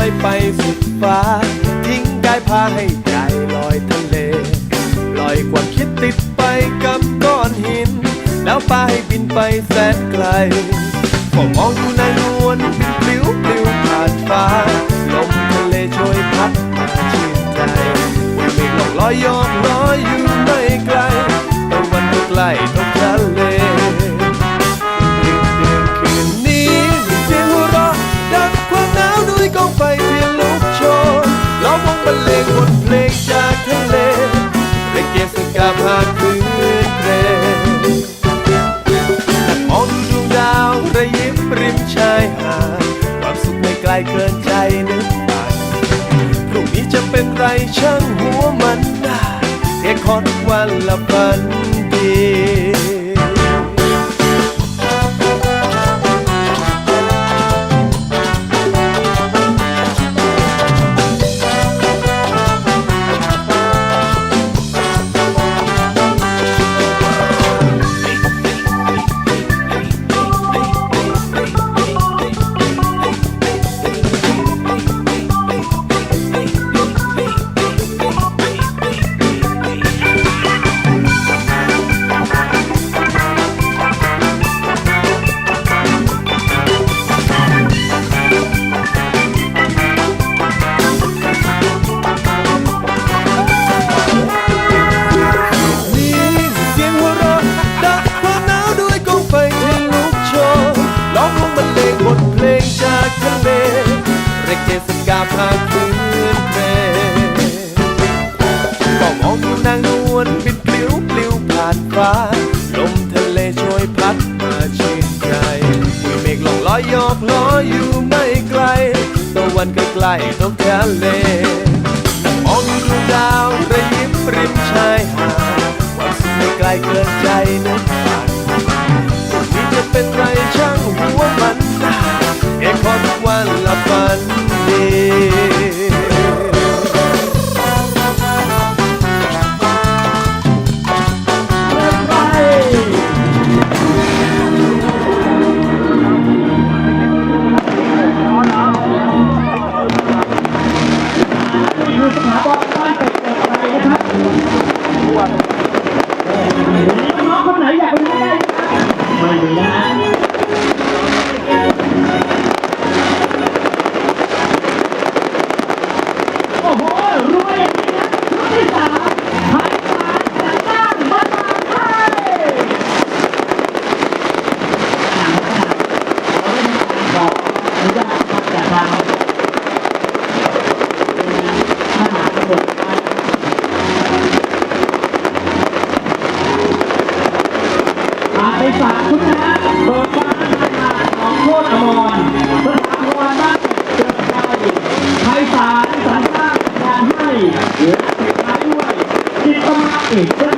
อยไปสุดฟ้าทิ้งกายพาให้ใจลอยทะเลปล่อยความคิดติดไปกับก้อนหินแล้วพาให้บินไปแสนไกลก็มองดูนายนวลปลิวปลิวผ่านฟ้าลมทะเลช่วยพัดมาชื่นใจวันเมฆล่องลอยยอกลอยอยู่ไม่ไกลตะวันก็ใกล้ตกทะเลคืนนี้มีเสียงหัวเราะดับความหนาวด้วยกองไฟเทียนลุกโชนล้อมวงบรรเลงบทเพลงจากทะเลเรเกสกาพาคืนเพลงมองดูดวงดาวระยิบริมชายหาดความสุขไม่ไกลเกินใจนึกฝันพรุ่งนี้จะเป็นไรช่างหัวมันได้เทคอนวันละพันดีบทเพลงจากทะเลเรเกสกาพาคืนเพลงก็มองดูนางนวลบินปลิวปลิวผ่านฟ้าลมทะเลช่วยพัดมาชื่นใจปุยเมฆล่องลอยยอกลอยอยู่ไม่ไกลตะวันก็ใกล้ตกทะเลมองดูดาวระยิบริมชายหาดความสุขไม่ไกลเกินใจนึกฝันนี่จะเป็นไรช่างหัวมันเอกพอทุกวันละฝันดีน้องคนไหนอยากไปดูได้มาดูนะโอ้โหรวยอย่างนี้นะรุ่นที่3หายสารจัดจ้างมาทางไทยบอกอนุญาตจากทางทหารตำรวจไปฝากคุณนะเบิกฟ้าหาดของโคตรอมรสถาบันบ้านเกิดใจไพศาลสรรสร้างการให้เหลือติดท้ายด้วยจิตตมะเอก